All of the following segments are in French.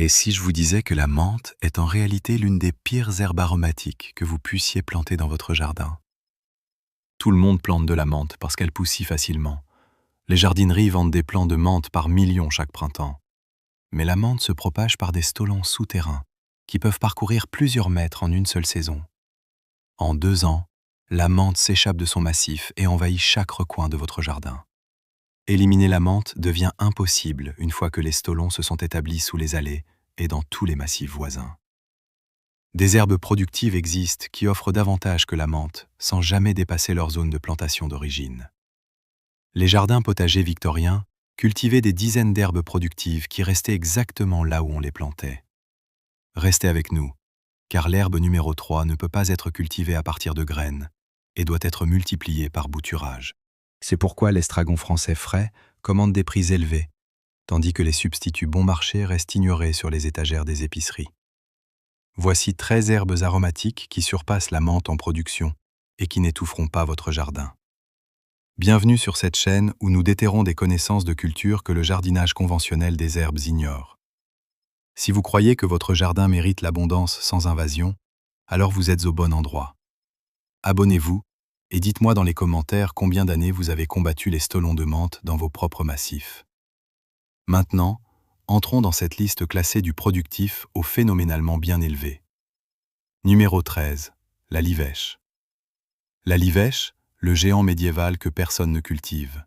Et si je vous disais que la menthe est en réalité l'une des pires herbes aromatiques que vous puissiez planter dans votre jardin? Tout le monde plante de la menthe parce qu'elle pousse si facilement. Les jardineries vendent des plants de menthe par millions chaque printemps. Mais la menthe se propage par des stolons souterrains qui peuvent parcourir plusieurs mètres en une seule saison. En 2 ans, la menthe s'échappe de son massif et envahit chaque recoin de votre jardin. Éliminer la menthe devient impossible une fois que les stolons se sont établis sous les allées et dans tous les massifs voisins. Des herbes productives existent qui offrent davantage que la menthe, sans jamais dépasser leur zone de plantation d'origine. Les jardins potagers victoriens cultivaient des dizaines d'herbes productives qui restaient exactement là où on les plantait. Restez avec nous, car l'herbe numéro 3 ne peut pas être cultivée à partir de graines et doit être multipliée par bouturage. C'est pourquoi l'estragon français frais commande des prix élevés, tandis que les substituts bon marché restent ignorés sur les étagères des épiceries. Voici 13 herbes aromatiques qui surpassent la menthe en production et qui n'étoufferont pas votre jardin. Bienvenue sur cette chaîne où nous déterrons des connaissances de culture que le jardinage conventionnel des herbes ignore. Si vous croyez que votre jardin mérite l'abondance sans invasion, alors vous êtes au bon endroit. Abonnez-vous et dites-moi dans les commentaires combien d'années vous avez combattu les stolons de menthe dans vos propres massifs. Maintenant, entrons dans cette liste classée du productif au phénoménalement bien élevé. Numéro 13. La livèche. La livèche, le géant médiéval que personne ne cultive.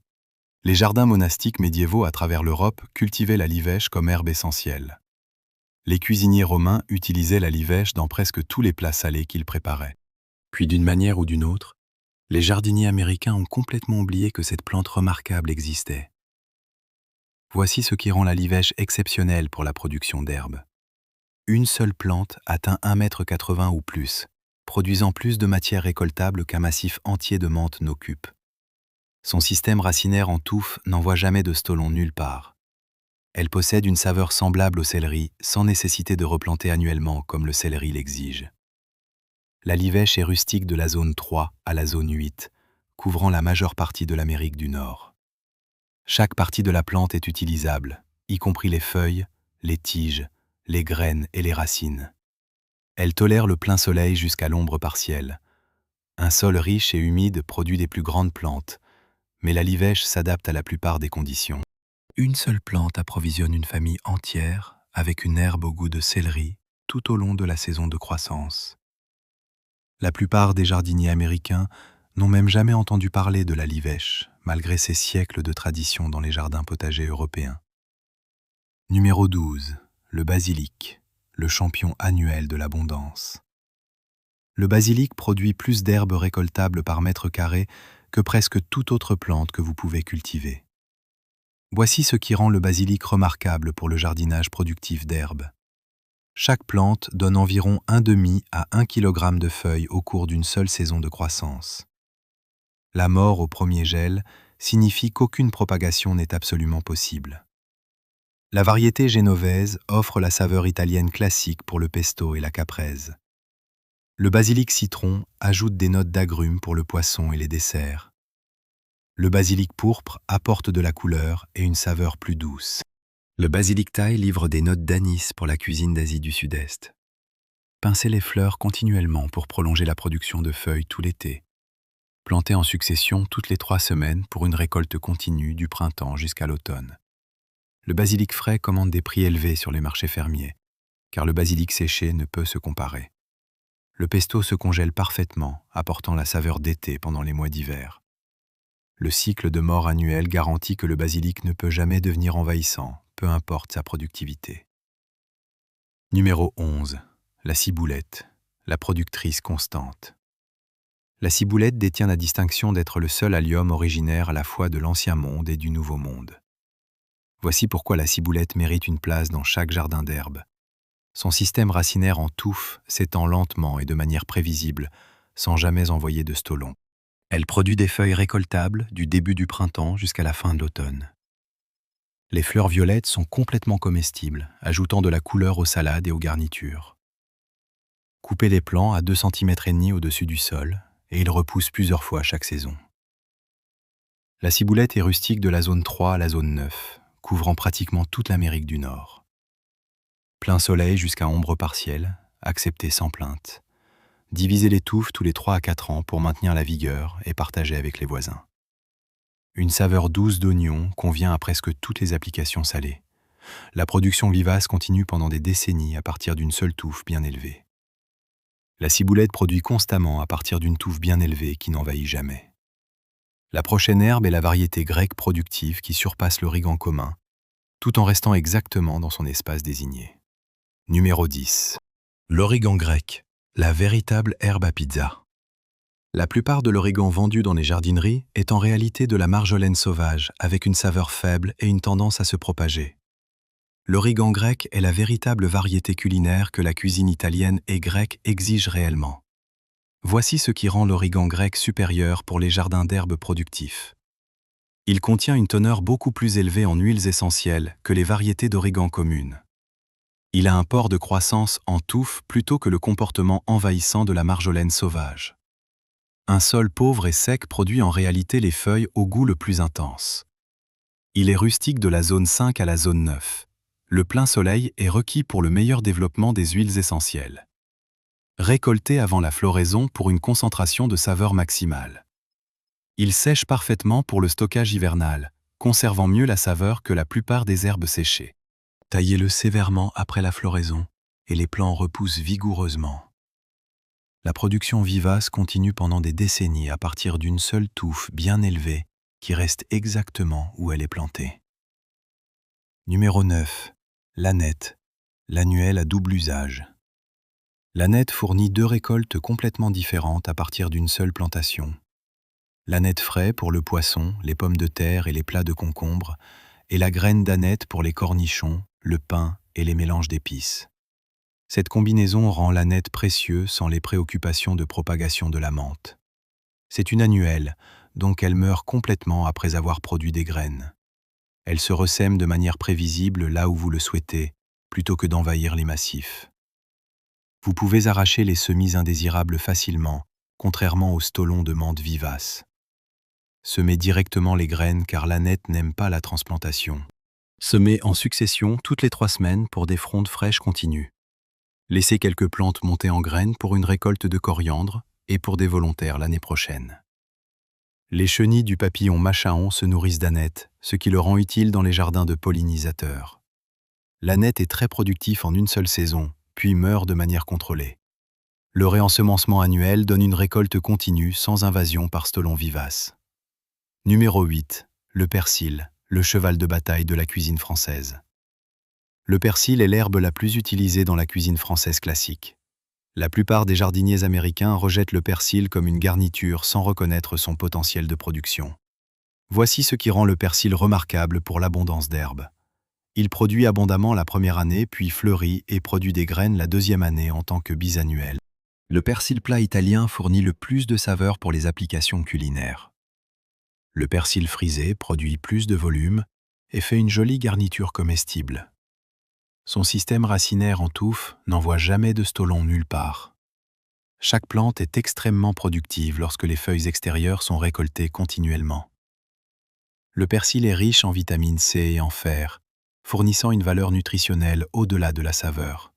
Les jardins monastiques médiévaux à travers l'Europe cultivaient la livèche comme herbe essentielle. Les cuisiniers romains utilisaient la livèche dans presque tous les plats salés qu'ils préparaient. Puis d'une manière ou d'une autre, les jardiniers américains ont complètement oublié que cette plante remarquable existait. Voici ce qui rend la livèche exceptionnelle pour la production d'herbes. Une seule plante atteint 1,80 m ou plus, produisant plus de matière récoltable qu'un massif entier de menthe n'occupe. Son système racinaire en touffe n'envoie jamais de stolon nulle part. Elle possède une saveur semblable au céleri, sans nécessité de replanter annuellement comme le céleri l'exige. La livèche est rustique de la zone 3 à la zone 8, couvrant la majeure partie de l'Amérique du Nord. Chaque partie de la plante est utilisable, y compris les feuilles, les tiges, les graines et les racines. Elle tolère le plein soleil jusqu'à l'ombre partielle. Un sol riche et humide produit des plus grandes plantes, mais la livèche s'adapte à la plupart des conditions. Une seule plante approvisionne une famille entière avec une herbe au goût de céleri tout au long de la saison de croissance. La plupart des jardiniers américains n'ont même jamais entendu parler de la livèche, malgré ses siècles de tradition dans les jardins potagers européens. Numéro 12. Le basilic, le champion annuel de l'abondance. Le basilic produit plus d'herbes récoltables par mètre carré que presque toute autre plante que vous pouvez cultiver. Voici ce qui rend le basilic remarquable pour le jardinage productif d'herbes. Chaque plante donne environ 1,5 à 1 kg de feuilles au cours d'une seule saison de croissance. La mort au premier gel signifie qu'aucune propagation n'est absolument possible. La variété génovaise offre la saveur italienne classique pour le pesto et la caprese. Le basilic citron ajoute des notes d'agrumes pour le poisson et les desserts. Le basilic pourpre apporte de la couleur et une saveur plus douce. Le basilic thaï livre des notes d'anis pour la cuisine d'Asie du Sud-Est. Pincez les fleurs continuellement pour prolonger la production de feuilles tout l'été. Plantez en succession toutes les 3 semaines pour une récolte continue du printemps jusqu'à l'automne. Le basilic frais commande des prix élevés sur les marchés fermiers, car le basilic séché ne peut se comparer. Le pesto se congèle parfaitement, apportant la saveur d'été pendant les mois d'hiver. Le cycle de mort annuel garantit que le basilic ne peut jamais devenir envahissant, peu importe sa productivité. Numéro 11. La ciboulette, la productrice constante. La ciboulette détient la distinction d'être le seul allium originaire à la fois de l'Ancien Monde et du Nouveau Monde. Voici pourquoi la ciboulette mérite une place dans chaque jardin d'herbes. Son système racinaire en touffe s'étend lentement et de manière prévisible, sans jamais envoyer de stolons. Elle produit des feuilles récoltables du début du printemps jusqu'à la fin de l'automne. Les fleurs violettes sont complètement comestibles, ajoutant de la couleur aux salades et aux garnitures. Coupez les plants à 2,5 cm au-dessus du sol et ils repoussent plusieurs fois chaque saison. La ciboulette est rustique de la zone 3 à la zone 9, couvrant pratiquement toute l'Amérique du Nord. Plein soleil jusqu'à ombre partielle, acceptez sans plainte. Divisez les touffes tous les 3 à 4 ans pour maintenir la vigueur et partager avec les voisins. Une saveur douce d'oignon convient à presque toutes les applications salées. La production vivace continue pendant des décennies à partir d'une seule touffe bien élevée. La ciboulette produit constamment à partir d'une touffe bien élevée qui n'envahit jamais. La prochaine herbe est la variété grecque productive qui surpasse l'origan commun, tout en restant exactement dans son espace désigné. Numéro 10. L'origan grec, la véritable herbe à pizza. La plupart de l'origan vendu dans les jardineries est en réalité de la marjolaine sauvage, avec une saveur faible et une tendance à se propager. L'origan grec est la véritable variété culinaire que la cuisine italienne et grecque exigent réellement. Voici ce qui rend l'origan grec supérieur pour les jardins d'herbes productifs. Il contient une teneur beaucoup plus élevée en huiles essentielles que les variétés d'origan communes. Il a un port de croissance en touffe plutôt que le comportement envahissant de la marjolaine sauvage. Un sol pauvre et sec produit en réalité les feuilles au goût le plus intense. Il est rustique de la zone 5 à la zone 9. Le plein soleil est requis pour le meilleur développement des huiles essentielles. Récolté avant la floraison pour une concentration de saveur maximale. Il sèche parfaitement pour le stockage hivernal, conservant mieux la saveur que la plupart des herbes séchées. Taillez-le sévèrement après la floraison et les plants repoussent vigoureusement. La production vivace continue pendant des décennies à partir d'une seule touffe bien élevée qui reste exactement où elle est plantée. Numéro 9. L'ânette, l'annuelle à double usage. L'ânette fournit 2 récoltes complètement différentes à partir d'une seule plantation. L'ânette frais pour le poisson, les pommes de terre et les plats de concombre, et la graine d'ânette pour les cornichons, le pain et les mélanges d'épices. Cette combinaison rend l'ânette précieux sans les préoccupations de propagation de la menthe. C'est une annuelle, donc elle meurt complètement après avoir produit des graines. Elle se ressème de manière prévisible là où vous le souhaitez, plutôt que d'envahir les massifs. Vous pouvez arracher les semis indésirables facilement, contrairement aux stolons de menthe vivaces. Semez directement les graines car l'ânette n'aime pas la transplantation. Semez en succession toutes les 3 semaines pour des frondes fraîches continues. Laissez quelques plantes monter en graines pour une récolte de coriandre et pour des volontaires l'année prochaine. Les chenilles du papillon machaon se nourrissent d'ânettes, ce qui le rend utile dans les jardins de pollinisateurs. L'ânette est très productif en une seule saison, puis meurt de manière contrôlée. Le réensemencement annuel donne une récolte continue sans invasion par stolons vivaces. Numéro 8. Le persil, le cheval de bataille de la cuisine française. Le persil est l'herbe la plus utilisée dans la cuisine française classique. La plupart des jardiniers américains rejettent le persil comme une garniture sans reconnaître son potentiel de production. Voici ce qui rend le persil remarquable pour l'abondance d'herbes. Il produit abondamment la première année, puis fleurit et produit des graines la deuxième année en tant que bisannuel. Le persil plat italien fournit le plus de saveur pour les applications culinaires. Le persil frisé produit plus de volume et fait une jolie garniture comestible. Son système racinaire en touffe n'envoie jamais de stolon nulle part. Chaque plante est extrêmement productive lorsque les feuilles extérieures sont récoltées continuellement. Le persil est riche en vitamine C et en fer, fournissant une valeur nutritionnelle au-delà de la saveur.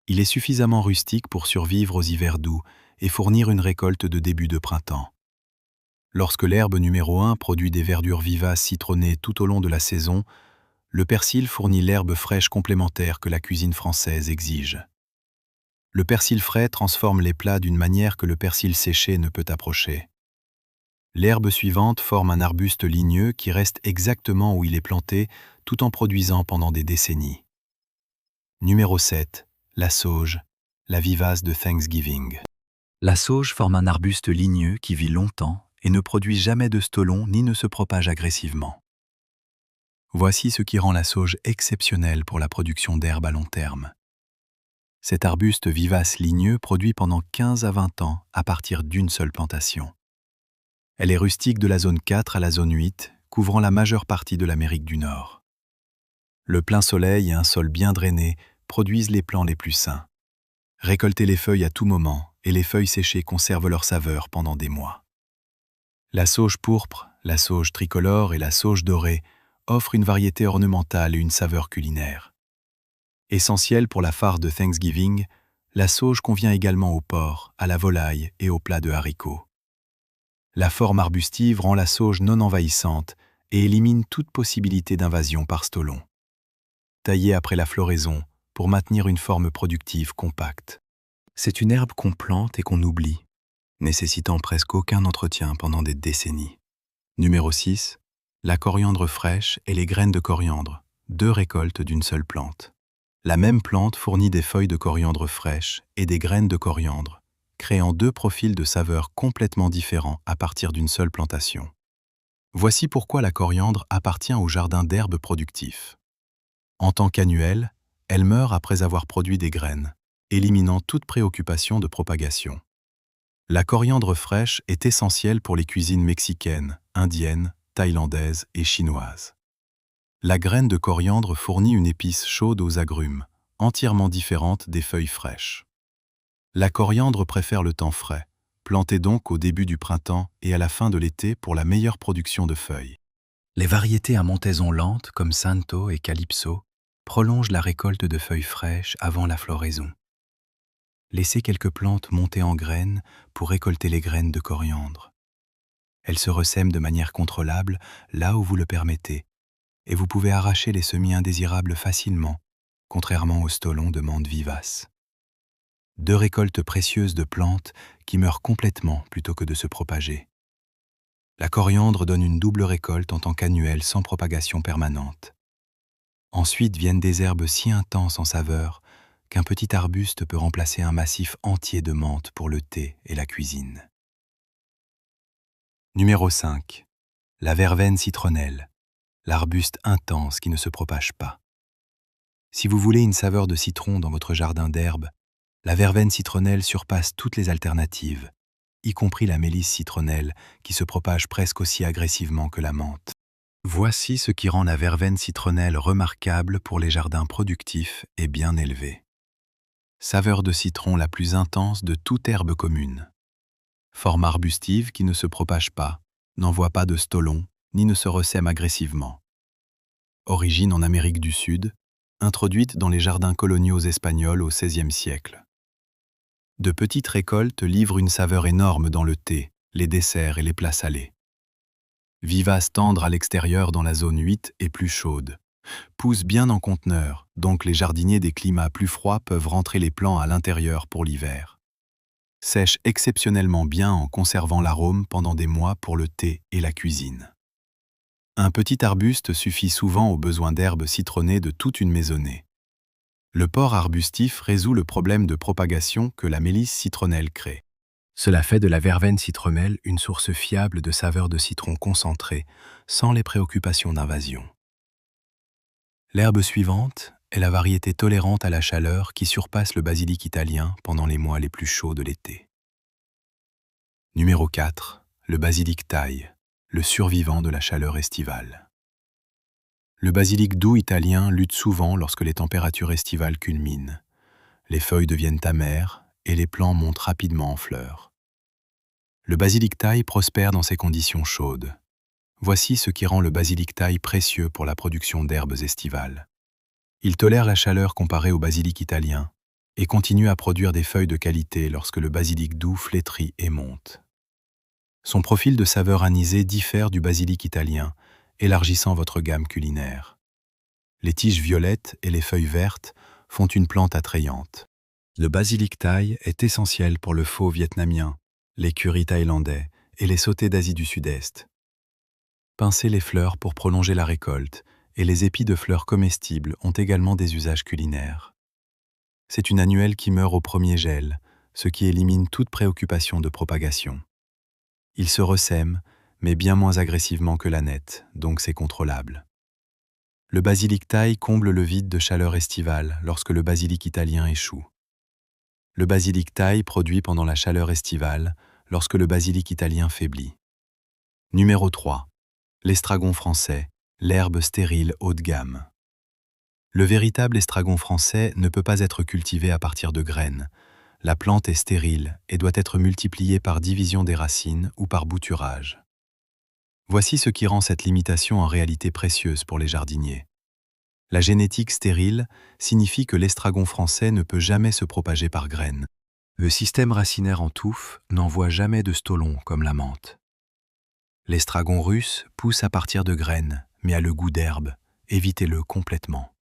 Il est suffisamment rustique pour survivre aux hivers doux et fournir une récolte de début de printemps. Lorsque l'herbe numéro 1 produit des verdures vivaces citronnées tout au long de la saison, le persil fournit l'herbe fraîche complémentaire que la cuisine française exige. Le persil frais transforme les plats d'une manière que le persil séché ne peut approcher. L'herbe suivante forme un arbuste ligneux qui reste exactement où il est planté tout en produisant pendant des décennies. Numéro 7. La sauge, la vivace de Thanksgiving. La sauge forme un arbuste ligneux qui vit longtemps et ne produit jamais de stolon ni ne se propage agressivement. Voici ce qui rend la sauge exceptionnelle pour la production d'herbes à long terme. Cet arbuste vivace ligneux produit pendant 15 à 20 ans à partir d'une seule plantation. Elle est rustique de la zone 4 à la zone 8, couvrant la majeure partie de l'Amérique du Nord. Le plein soleil et un sol bien drainé produisent les plants les plus sains. Récoltez les feuilles à tout moment et les feuilles séchées conservent leur saveur pendant des mois. La sauge pourpre, la sauge tricolore et la sauge dorée offrent une variété ornementale et une saveur culinaire. Essentielle pour la farce de Thanksgiving, la sauge convient également au porc, à la volaille et aux plats de haricots. La forme arbustive rend la sauge non envahissante et élimine toute possibilité d'invasion par stolon. Taillée après la floraison pour maintenir une forme productive compacte. C'est une herbe qu'on plante et qu'on oublie, nécessitant presque aucun entretien pendant des décennies. Numéro 6. La coriandre fraîche et les graines de coriandre, 2 récoltes d'une seule plante. La même plante fournit des feuilles de coriandre fraîches et des graines de coriandre, créant 2 profils de saveurs complètement différents à partir d'une seule plantation. Voici pourquoi la coriandre appartient au jardin d'herbes productifs. En tant qu'annuelle, elle meurt après avoir produit des graines, éliminant toute préoccupation de propagation. La coriandre fraîche est essentielle pour les cuisines mexicaines, indiennes, thaïlandaises et chinoises. La graine de coriandre fournit une épice chaude aux agrumes, entièrement différente des feuilles fraîches. La coriandre préfère le temps frais, plantée donc au début du printemps et à la fin de l'été pour la meilleure production de feuilles. Les variétés à montaison lente, comme Santo et Calypso, prolongent la récolte de feuilles fraîches avant la floraison. Laissez quelques plantes monter en graines pour récolter les graines de coriandre. Elles se ressèment de manière contrôlable là où vous le permettez, et vous pouvez arracher les semis indésirables facilement, contrairement aux stolons de menthe vivace. 2 récoltes précieuses de plantes qui meurent complètement plutôt que de se propager. La coriandre donne une double récolte en tant qu'annuelle sans propagation permanente. Ensuite viennent des herbes si intenses en saveur qu'un petit arbuste peut remplacer un massif entier de menthe pour le thé et la cuisine. Numéro 5. La verveine citronnelle, l'arbuste intense qui ne se propage pas. Si vous voulez une saveur de citron dans votre jardin d'herbes, la verveine citronnelle surpasse toutes les alternatives, y compris la mélisse citronnelle qui se propage presque aussi agressivement que la menthe. Voici ce qui rend la verveine citronnelle remarquable pour les jardins productifs et bien élevés. Saveur de citron la plus intense de toute herbe commune. Forme arbustive qui ne se propage pas, n'envoie pas de stolon, ni ne se ressème agressivement. Origine en Amérique du Sud, introduite dans les jardins coloniaux espagnols au XVIe siècle. De petites récoltes livrent une saveur énorme dans le thé, les desserts et les plats salés. Vivace tendre à l'extérieur dans la zone 8 et plus chaude. Pousse bien en conteneur, donc les jardiniers des climats plus froids peuvent rentrer les plants à l'intérieur pour l'hiver. Sèche exceptionnellement bien en conservant l'arôme pendant des mois pour le thé et la cuisine. Un petit arbuste suffit souvent aux besoins d'herbes citronnées de toute une maisonnée. Le porc arbustif résout le problème de propagation que la mélisse citronnelle crée. Cela fait de la verveine citronnelle une source fiable de saveurs de citron concentré, sans les préoccupations d'invasion. L'herbe suivante est la variété tolérante à la chaleur qui surpasse le basilic italien pendant les mois les plus chauds de l'été. Numéro 4. Le basilic thaï, le survivant de la chaleur estivale. Le basilic doux italien lutte souvent lorsque les températures estivales culminent. Les feuilles deviennent amères et les plants montent rapidement en fleurs. Le basilic thaï prospère dans ces conditions chaudes. Voici ce qui rend le basilic thaï précieux pour la production d'herbes estivales. Il tolère la chaleur comparée au basilic italien et continue à produire des feuilles de qualité lorsque le basilic doux flétrit et monte. Son profil de saveur anisée diffère du basilic italien, élargissant votre gamme culinaire. Les tiges violettes et les feuilles vertes font une plante attrayante. Le basilic thaï est essentiel pour le pho vietnamien, les currys thaïlandais et les sautés d'Asie du Sud-Est. Pincez les fleurs pour prolonger la récolte, et les épis de fleurs comestibles ont également des usages culinaires. C'est une annuelle qui meurt au premier gel, ce qui élimine toute préoccupation de propagation. Il se ressème, mais bien moins agressivement que l'ânette, donc c'est contrôlable. Le basilic thaï comble le vide de chaleur estivale lorsque le basilic italien échoue. Le basilic thaï produit pendant la chaleur estivale lorsque le basilic italien faiblit. Numéro 3. L'estragon français, l'herbe stérile haut de gamme. Le véritable estragon français ne peut pas être cultivé à partir de graines. La plante est stérile et doit être multipliée par division des racines ou par bouturage. Voici ce qui rend cette limitation en réalité précieuse pour les jardiniers. La génétique stérile signifie que l'estragon français ne peut jamais se propager par graines. Le système racinaire en touffe n'envoie jamais de stolon comme la menthe. L'estragon russe pousse à partir de graines, mais a le goût d'herbe. Évitez-le complètement.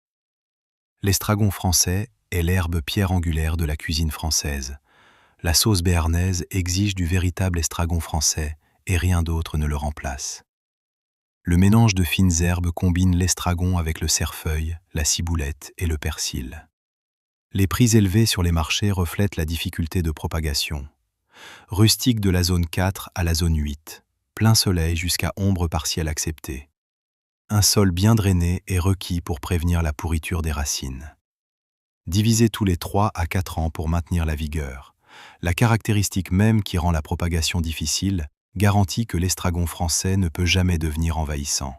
L'estragon français est l'herbe pierre angulaire de la cuisine française. La sauce béarnaise exige du véritable estragon français et rien d'autre ne le remplace. Le mélange de fines herbes combine l'estragon avec le cerfeuil, la ciboulette et le persil. Les prix élevés sur les marchés reflètent la difficulté de propagation. Rustique de la zone 4 à la zone 8, plein soleil jusqu'à ombre partielle acceptée. Un sol bien drainé est requis pour prévenir la pourriture des racines. Divisez tous les 3 à 4 ans pour maintenir la vigueur. La caractéristique même qui rend la propagation difficile garantit que l'estragon français ne peut jamais devenir envahissant.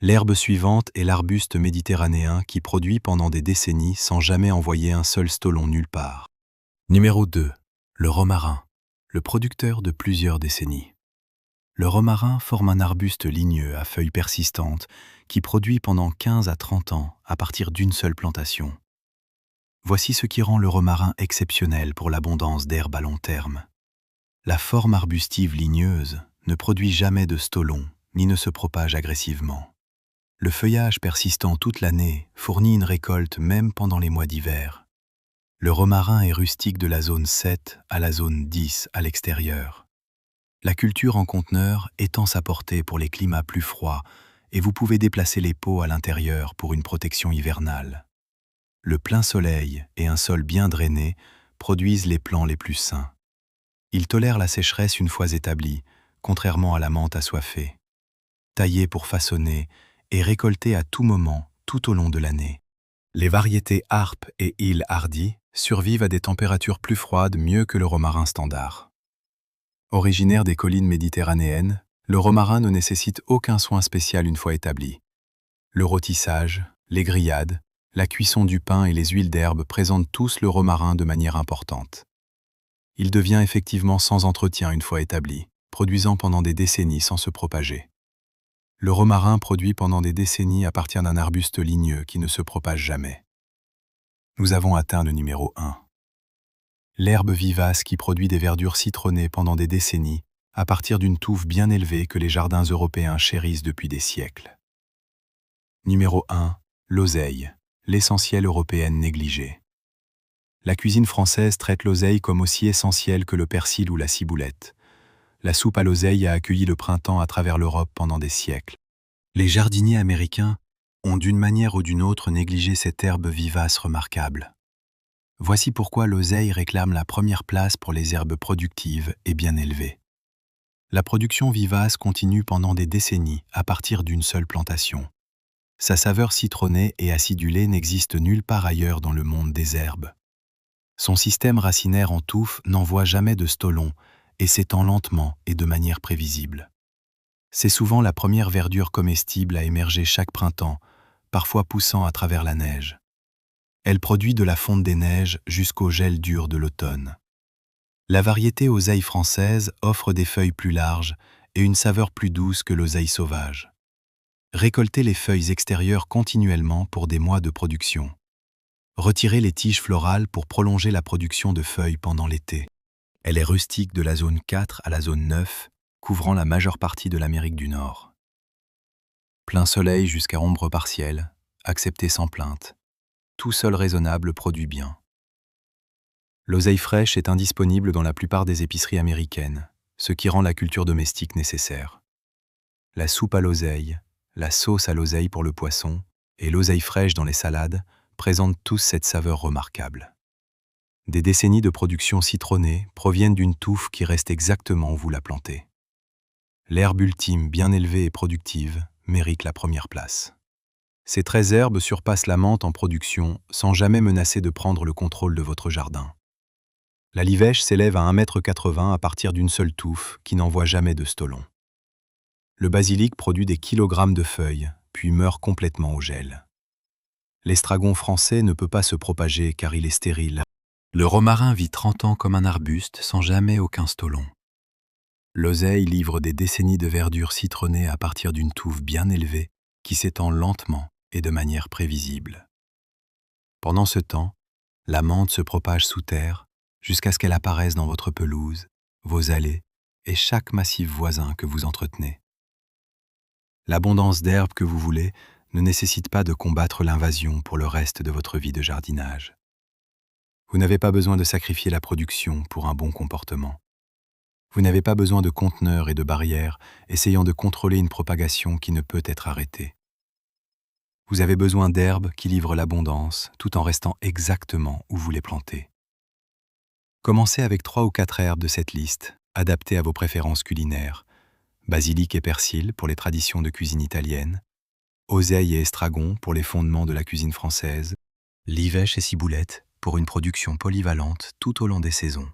L'herbe suivante est l'arbuste méditerranéen qui produit pendant des décennies sans jamais envoyer un seul stolon nulle part. Numéro 2. Le romarin, le producteur de plusieurs décennies. Le romarin forme un arbuste ligneux à feuilles persistantes qui produit pendant 15 à 30 ans à partir d'une seule plantation. Voici ce qui rend le romarin exceptionnel pour l'abondance d'herbes à long terme. La forme arbustive ligneuse ne produit jamais de stolon ni ne se propage agressivement. Le feuillage persistant toute l'année fournit une récolte même pendant les mois d'hiver. Le romarin est rustique de la zone 7 à la zone 10 à l'extérieur. La culture en conteneur étend sa portée pour les climats plus froids et vous pouvez déplacer les pots à l'intérieur pour une protection hivernale. Le plein soleil et un sol bien drainé produisent les plants les plus sains. Il tolère la sécheresse une fois établie, contrairement à la menthe assoiffée. Taillé pour façonner et récolté à tout moment, tout au long de l'année. Les variétés harpe et île hardy survivent à des températures plus froides mieux que le romarin standard. Originaire des collines méditerranéennes, le romarin ne nécessite aucun soin spécial une fois établi. Le rôtissage, les grillades, la cuisson du pain et les huiles d'herbe présentent tous le romarin de manière importante. Il devient effectivement sans entretien une fois établi, produisant pendant des décennies sans se propager. Le romarin produit pendant des décennies à partir d'un arbuste ligneux qui ne se propage jamais. Nous avons atteint le numéro 1. L'herbe vivace qui produit des verdures citronnées pendant des décennies à partir d'une touffe bien élevée que les jardins européens chérissent depuis des siècles. Numéro 1. L'oseille, l'essentiel européenne négligée. La cuisine française traite l'oseille comme aussi essentielle que le persil ou la ciboulette. La soupe à l'oseille a accueilli le printemps à travers l'Europe pendant des siècles. Les jardiniers américains ont d'une manière ou d'une autre négligé cette herbe vivace remarquable. Voici pourquoi l'oseille réclame la première place pour les herbes productives et bien élevées. La production vivace continue pendant des décennies à partir d'une seule plantation. Sa saveur citronnée et acidulée n'existe nulle part ailleurs dans le monde des herbes. Son système racinaire en touffe n'envoie jamais de stolon et s'étend lentement et de manière prévisible. C'est souvent la première verdure comestible à émerger chaque printemps, parfois poussant à travers la neige. Elle produit de la fonte des neiges jusqu'au gel dur de l'automne. La variété oseille française offre des feuilles plus larges et une saveur plus douce que l'oseille sauvage. Récoltez les feuilles extérieures continuellement pour des mois de production. Retirez les tiges florales pour prolonger la production de feuilles pendant l'été. Elle est rustique de la zone 4 à la zone 9, couvrant la majeure partie de l'Amérique du Nord. Plein soleil jusqu'à ombre partielle, accepté sans plainte. Tout sol raisonnable produit bien. L'oseille fraîche est indisponible dans la plupart des épiceries américaines, ce qui rend la culture domestique nécessaire. La soupe à l'oseille, la sauce à l'oseille pour le poisson et l'oseille fraîche dans les salades présentent tous cette saveur remarquable. Des décennies de production citronnée proviennent d'une touffe qui reste exactement où vous la plantez. L'herbe ultime, bien élevée et productive, mérite la première place. Ces 13 herbes surpassent la menthe en production sans jamais menacer de prendre le contrôle de votre jardin. La livèche s'élève à 1,80 m à partir d'une seule touffe qui n'envoie jamais de stolon. Le basilic produit des kilogrammes de feuilles, puis meurt complètement au gel. L'estragon français ne peut pas se propager car il est stérile. Le romarin vit 30 ans comme un arbuste sans jamais aucun stolon. L'oseille livre des décennies de verdure citronnée à partir d'une touffe bien élevée qui s'étend lentement et de manière prévisible. Pendant ce temps, la menthe se propage sous terre jusqu'à ce qu'elle apparaisse dans votre pelouse, vos allées et chaque massif voisin que vous entretenez. L'abondance d'herbes que vous voulez ne nécessite pas de combattre l'invasion pour le reste de votre vie de jardinage. Vous n'avez pas besoin de sacrifier la production pour un bon comportement. Vous n'avez pas besoin de conteneurs et de barrières essayant de contrôler une propagation qui ne peut être arrêtée. Vous avez besoin d'herbes qui livrent l'abondance tout en restant exactement où vous les plantez. Commencez avec 3 ou 4 herbes de cette liste, adaptées à vos préférences culinaires. Basilic et persil pour les traditions de cuisine italienne, oseille et estragon pour les fondements de la cuisine française, livèche et ciboulette pour une production polyvalente tout au long des saisons.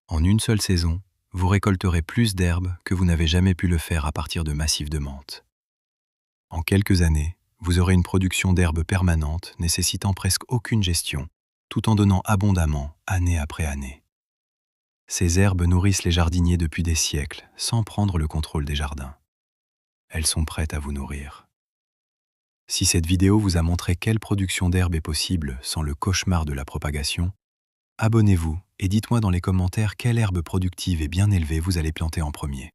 En une seule saison, vous récolterez plus d'herbes que vous n'avez jamais pu le faire à partir de massifs de menthe. En quelques années, vous aurez une production d'herbes permanente nécessitant presque aucune gestion, tout en donnant abondamment année après année. Ces herbes nourrissent les jardiniers depuis des siècles, sans prendre le contrôle des jardins. Elles sont prêtes à vous nourrir. Si cette vidéo vous a montré quelle production d'herbes est possible sans le cauchemar de la propagation, abonnez-vous et dites-moi dans les commentaires quelle herbe productive et bien élevée vous allez planter en premier.